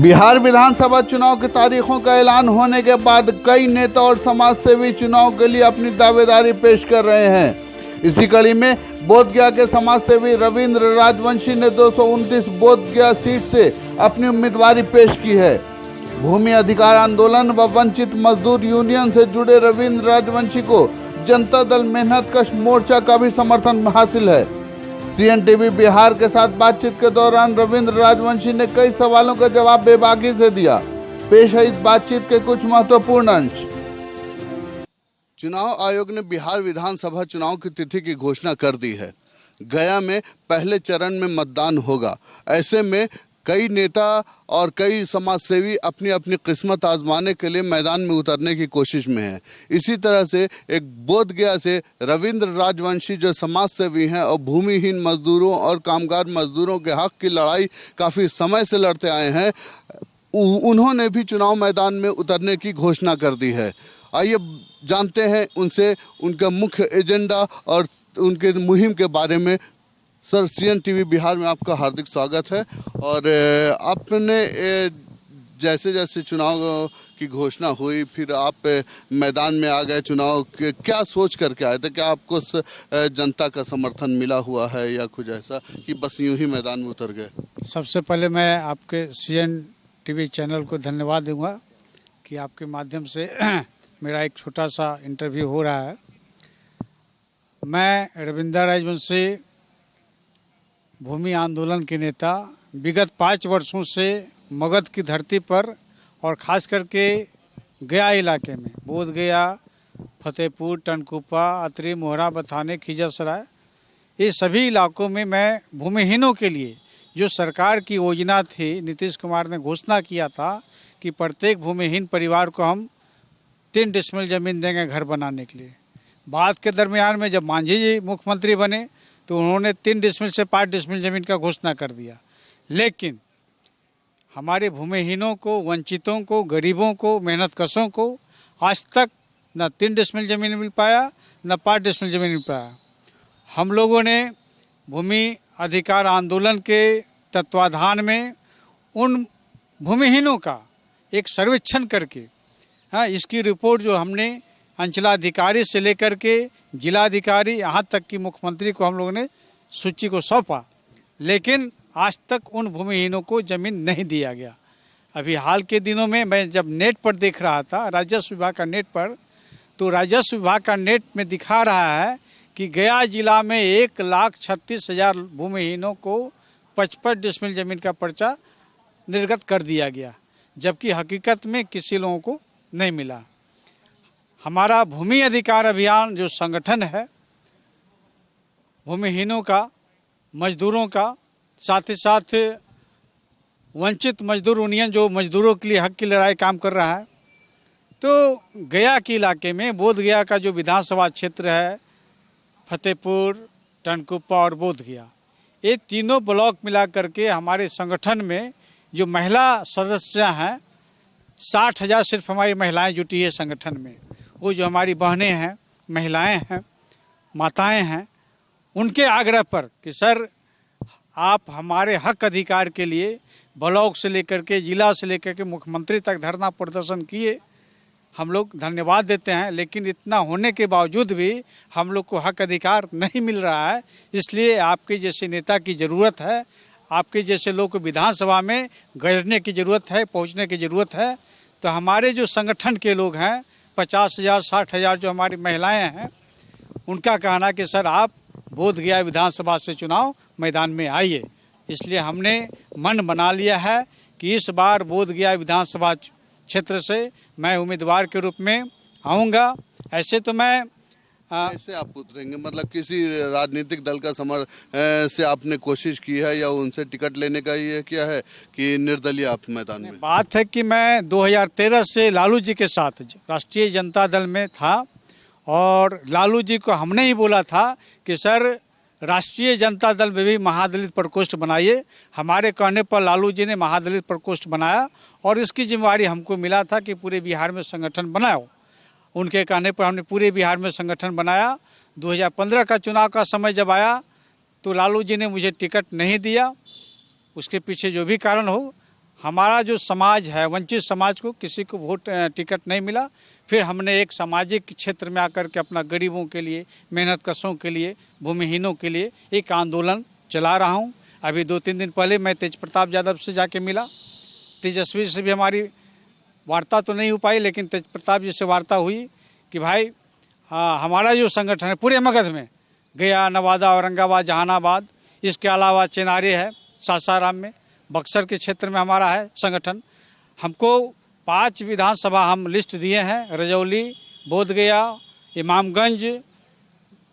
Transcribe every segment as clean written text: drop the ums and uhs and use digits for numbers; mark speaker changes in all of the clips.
Speaker 1: बिहार विधानसभा चुनाव की तारीखों का ऐलान होने के बाद कई नेता और समाजसेवी चुनाव के लिए अपनी दावेदारी पेश कर रहे हैं। इसी कड़ी में बोधगया के समाजसेवी रविंद्र राजवंशी ने 229 बोधगया सीट से अपनी उम्मीदवारी पेश की है। भूमि अधिकार आंदोलन व वंचित मजदूर यूनियन से जुड़े रविंद्र राजवंशी को जनता दल मेहनत कश मोर्चा का भी समर्थन हासिल है। CNTV बिहार के साथ बातचीत के दौरान रविंद्र राजवंशी ने कई सवालों का जवाब बेबाकी से दिया। पेश है इस बातचीत के कुछ महत्वपूर्ण अंश।
Speaker 2: चुनाव आयोग ने बिहार विधानसभा चुनाव की तिथि की घोषणा कर दी है। गया में पहले चरण में मतदान होगा। ऐसे में कई नेता और कई समाजसेवी अपनी अपनी किस्मत आजमाने के लिए मैदान में उतरने की कोशिश में हैं। इसी तरह से एक बोधगया से रविंद्र राजवंशी जो समाजसेवी हैं और भूमिहीन मजदूरों और कामगार मजदूरों के हक की लड़ाई काफ़ी समय से लड़ते आए हैं, उन्होंने भी चुनाव मैदान में उतरने की घोषणा कर दी है। आइए जानते हैं उनसे उनका मुख्य एजेंडा और उनके मुहिम के बारे में। सर, CNTV बिहार में आपका हार्दिक स्वागत है। और आपने जैसे जैसे चुनाव की घोषणा हुई फिर आप मैदान में आ गए। चुनाव के क्या सोच करके आए थे? क्या आपको जनता का समर्थन मिला हुआ है या कुछ ऐसा कि बस यूं ही मैदान में उतर गए?
Speaker 3: सबसे पहले मैं आपके CNTV चैनल को धन्यवाद दूंगा कि आपके माध्यम से मेरा एक छोटा सा इंटरव्यू हो रहा है। मैं रविंद्र राजवंशी भूमि आंदोलन के नेता विगत 5 वर्षों से मगध की धरती पर और ख़ास करके गया इलाके में बोधगया, फतेहपुर, टनकुप्पा, अतरी, मोहरा, बथाने, खिजरसराय, ये सभी इलाकों में मैं भूमिहीनों के लिए जो सरकार की योजना थी, नीतीश कुमार ने घोषणा किया था कि प्रत्येक भूमिहीन परिवार को हम 3 डिसमिल ज़मीन देंगे घर बनाने के लिए। बाद के दरमियान में जब मांझी जी मुख्यमंत्री बने तो उन्होंने 3 डिसमिल से 5 डिसमिल ज़मीन का घोषणा कर दिया। लेकिन हमारे भूमिहीनों को, वंचितों को, गरीबों को, मेहनतकशों को आज तक न 3 डिसमिल ज़मीन मिल पाया न 5 डिसमिल ज़मीन मिल पाया। हम लोगों ने भूमि अधिकार आंदोलन के तत्वाधान में उन भूमिहीनों का एक सर्वेक्षण करके इसकी रिपोर्ट जो हमने अंचलाधिकारी से लेकर के जिलाधिकारी यहाँ तक कि मुख्यमंत्री को हम लोगों ने सूची को सौंपा, लेकिन आज तक उन भूमिहीनों को ज़मीन नहीं दिया गया। अभी हाल के दिनों में मैं जब नेट पर देख रहा था, राजस्व विभाग का नेट पर, तो राजस्व विभाग का नेट में दिखा रहा है कि गया जिला में 1,36,000 भूमिहीनों को 55 डिसमिल ज़मीन का पर्चा निर्गत कर दिया गया, जबकि हकीकत में किसी लोगों को नहीं मिला। हमारा भूमि अधिकार अभियान जो संगठन है भूमिहीनों का, मजदूरों का, साथ ही साथ वंचित मजदूर यूनियन जो मजदूरों के लिए हक की लड़ाई काम कर रहा है, तो गया के इलाके में बोधगया का जो विधानसभा क्षेत्र है, फतेहपुर, टनकुप्पा और बोधगया, ये तीनों ब्लॉक मिला करके हमारे संगठन में जो महिला सदस्य हैं 60,000 सिर्फ हमारी महिलाएं जुटी है संगठन में। वो जो हमारी बहनें हैं, महिलाएं हैं, माताएं हैं, उनके आग्रह पर कि सर आप हमारे हक अधिकार के लिए ब्लॉक से लेकर के जिला से लेकर के मुख्यमंत्री तक धरना प्रदर्शन किए। हम लोग धन्यवाद देते हैं, लेकिन इतना होने के बावजूद भी हम लोग को हक अधिकार नहीं मिल रहा है। इसलिए आपके जैसे नेता की ज़रूरत है, आपके जैसे लोग को विधानसभा में गरजने की ज़रूरत है, पहुंचने की ज़रूरत है। तो हमारे जो संगठन के लोग हैं 50,000 60,000 जो हमारी महिलाएं हैं, उनका कहना कि सर आप बोधगया विधानसभा से चुनाव मैदान में आइए। इसलिए हमने मन बना लिया है कि इस बार बोधगया विधानसभा क्षेत्र से मैं उम्मीदवार के रूप में आऊँगा। ऐसे तो मैं
Speaker 2: कैसे आप उतरेंगे? मतलब किसी राजनीतिक दल का से आपने कोशिश की है या उनसे टिकट लेने का ये किया है कि निर्दलीय आप मैदान में?
Speaker 3: बात है कि मैं 2013 से लालू जी के साथ राष्ट्रीय जनता दल में था और लालू जी को हमने ही बोला था कि सर राष्ट्रीय जनता दल में भी महादलित प्रकोष्ठ बनाइए। हमारे कहने पर लालू जी ने महादलित प्रकोष्ठ बनाया और इसकी जिम्मेवारी हमको मिला था कि पूरे बिहार में संगठन बनाओ। उनके कहने पर हमने पूरे बिहार में संगठन बनाया। 2015 का चुनाव का समय जब आया तो लालू जी ने मुझे टिकट नहीं दिया। उसके पीछे जो भी कारण हो, हमारा जो समाज है, वंचित समाज को किसी को वोट टिकट नहीं मिला। फिर हमने एक सामाजिक क्षेत्र में आकर के अपना गरीबों के लिए, मेहनत कशों के लिए, भूमिहीनों के लिए एक आंदोलन चला रहा हूँ। अभी 2-3 दिन पहले मैं तेज प्रताप यादव से जाके मिला। तेजस्वी से भी हमारी वार्ता तो नहीं हो पाई, लेकिन तेज प्रताप जी से वार्ता हुई कि भाई हमारा जो संगठन है पूरे मगध में, गया, नवादा, औरंगाबाद, जहानाबाद, इसके अलावा चेनारी है, सासाराम में, बक्सर के क्षेत्र में हमारा है संगठन। हमको 5 विधानसभा हम लिस्ट दिए हैं, रजौली, बोधगया, इमामगंज,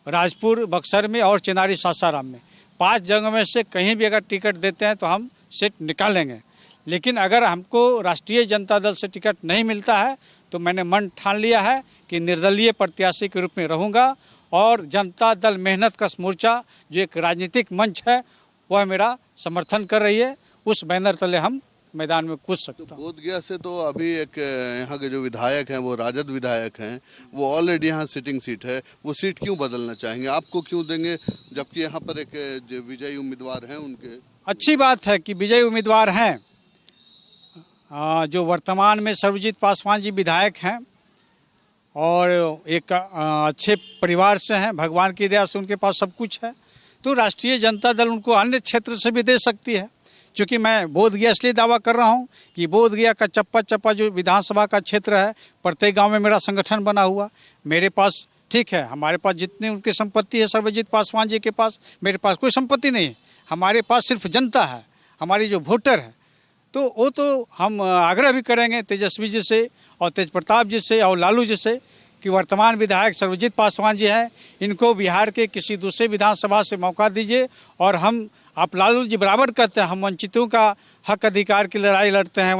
Speaker 3: राजपुर बक्सर में और चेनारी सासाराम में। 5 जगह में से कहीं भी अगर टिकट देते हैं तो हम सीट निकालेंगे। लेकिन अगर हमको राष्ट्रीय जनता दल से टिकट नहीं मिलता है तो मैंने मन ठान लिया है कि निर्दलीय प्रत्याशी के रूप में रहूँगा और जनता दल मेहनत कश मोर्चा जो एक राजनीतिक मंच है वह मेरा समर्थन कर रही है। उस बैनर तले हम मैदान में कूद सकते हैं।
Speaker 2: बोधगया से तो अभी एक यहाँ के जो विधायक हैं वो राजद विधायक हैं, वो ऑलरेडी यहाँ सिटिंग सीट है, वो सीट क्यों बदलना चाहेंगे, आपको क्यों देंगे, जबकि यहाँ पर एक विजयी उम्मीदवार हैं उनके? अच्छी
Speaker 3: बात है कि विजयी उम्मीदवार हैं, जो वर्तमान में सर्वजीत पासवान जी विधायक हैं और एक अच्छे परिवार से हैं, भगवान की दया से उनके पास सब कुछ है, तो राष्ट्रीय जनता दल उनको अन्य क्षेत्र से भी दे सकती है। क्योंकि मैं बोधगया इसलिए दावा कर रहा हूं कि बोधगया का चप्पा चप्पा जो विधानसभा का क्षेत्र है, प्रत्येक गांव में मेरा संगठन बना हुआ। मेरे पास ठीक है, हमारे पास जितनी उनकी संपत्ति है सर्वजीत पासवान जी के पास, मेरे पास कोई संपत्ति नहीं है। हमारे पास सिर्फ जनता है, हमारी जो वोटर है। तो वो तो हम आग्रह भी करेंगे तेजस्वी जी से और तेज प्रताप जी से और लालू जी से कि वर्तमान विधायक सर्वजीत पासवान जी हैं, इनको बिहार के किसी दूसरे विधानसभा से मौका दीजिए। और हम, आप लालू जी बराबर कहते हैं, हम वंचितों का हक अधिकार की लड़ाई लड़ते हैं,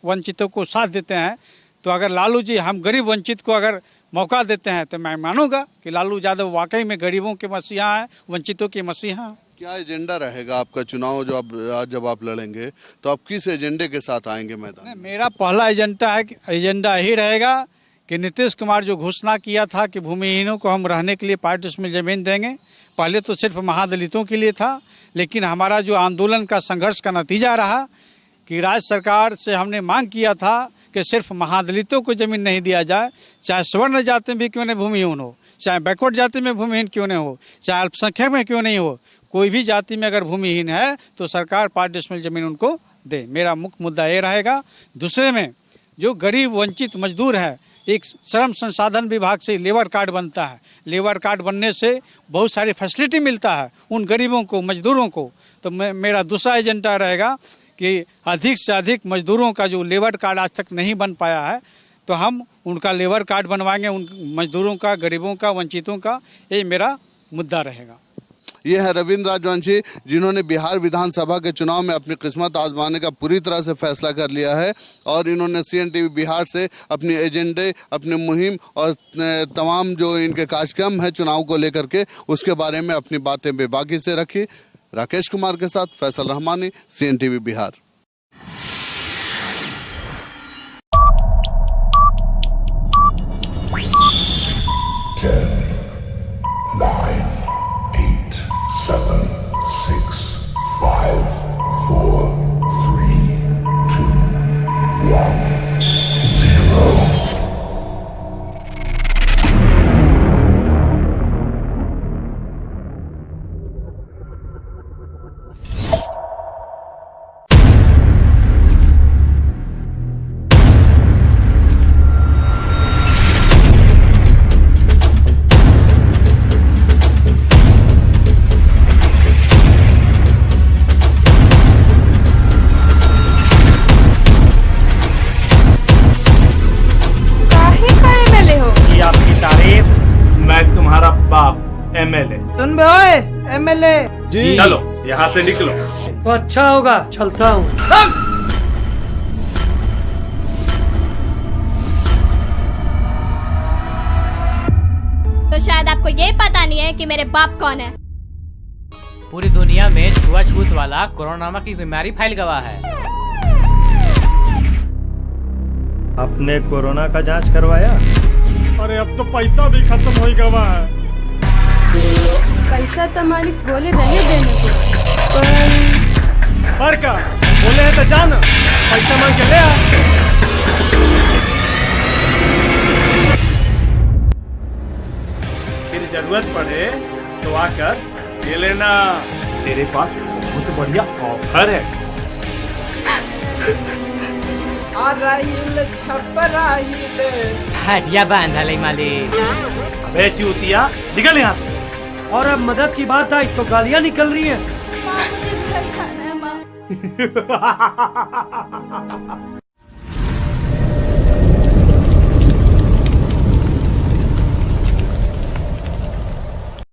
Speaker 3: वंचितों को साथ देते हैं। तो अगर लालू जी हम गरीब वंचित को अगर मौका देते हैं तो मैं मानूंगा कि लालू यादव वाकई में गरीबों के मसीहा हैं, वंचितों के मसीहा हैं।
Speaker 2: क्या एजेंडा रहेगा आपका चुनाव जो आप जब आप लड़ेंगे तो आप किस एजेंडे के साथ आएंगे मैदान?
Speaker 3: मेरा पहला एजेंडा ही रहेगा कि नीतीश कुमार जो घोषणा किया था कि भूमिहीनों को हम रहने के लिए 5 डिसमिल जमीन देंगे, पहले तो सिर्फ महादलितों के लिए था, लेकिन हमारा जो आंदोलन का संघर्ष का नतीजा रहा कि राज्य सरकार से हमने मांग किया था कि सिर्फ महादलितों को जमीन नहीं दिया जाए, चाहे स्वर्ण जाति में भी क्यों नहीं भूमिहीन हो, चाहे बैकवर्ड जाति में भूमिहीन क्यों नहीं हो, चाहे अल्पसंख्यक में क्यों नहीं हो, कोई भी जाति में अगर भूमिहीन है तो सरकार 5 डिसमिल जमीन उनको दे। मेरा मुख्य मुद्दा ये रहेगा। दूसरे में जो गरीब वंचित मजदूर है, एक श्रम संसाधन विभाग से लेबर कार्ड बनता है, लेबर कार्ड बनने से बहुत सारी फैसिलिटी मिलता है उन गरीबों को, मजदूरों को। तो मेरा दूसरा एजेंडा रहेगा कि अधिक से अधिक मजदूरों का जो लेबर कार्ड आज तक नहीं बन पाया है तो हम उनका लेबर कार्ड बनवाएंगे, उन मजदूरों का, गरीबों का, वंचितों का। ये मेरा मुद्दा रहेगा।
Speaker 2: ये है रविंद्र राजवंशी, जिन्होंने बिहार विधानसभा के चुनाव में अपनी किस्मत आजमाने का पूरी तरह से फैसला कर लिया है और इन्होंने CNTV बिहार से अपनी एजेंडे, अपनी मुहिम और तमाम जो इनके कार्यक्रम है चुनाव को लेकर के, उसके बारे में अपनी बातें बेबाकी से रखी। राकेश कुमार के साथ फैसल रहमानी, CNTV बिहार।
Speaker 4: MLA
Speaker 5: सुन बे ओए, MLA
Speaker 4: जी, चलो यहाँ से निकलो।
Speaker 5: तो अच्छा होगा, चलता हूँ।
Speaker 6: तो शायद आपको ये पता नहीं है कि मेरे बाप कौन है।
Speaker 7: पूरी दुनिया में छुआछूत वाला कोरोना नामक की बीमारी फैल गया है।
Speaker 8: आपने कोरोना का जांच करवाया?
Speaker 4: अरे अब तो पैसा भी खत्म हो गया है।
Speaker 5: पैसा तो मालिक बोले रहे देने को,
Speaker 4: पर का बोले हैं तो जान, पैसा मांग के ले आ। फिर जरूरत पड़े तो आकर ले लेना, तेरे पास बहुत बढ़िया ऑफर है।
Speaker 7: हटिया बांधा ले मालिक।
Speaker 4: अबे चूतिया, निकल यहाँ से।
Speaker 5: और अब मदद की बात आई तो गालियाँ निकल रही हैं।
Speaker 6: माँ मुझे घर जाना है माँ।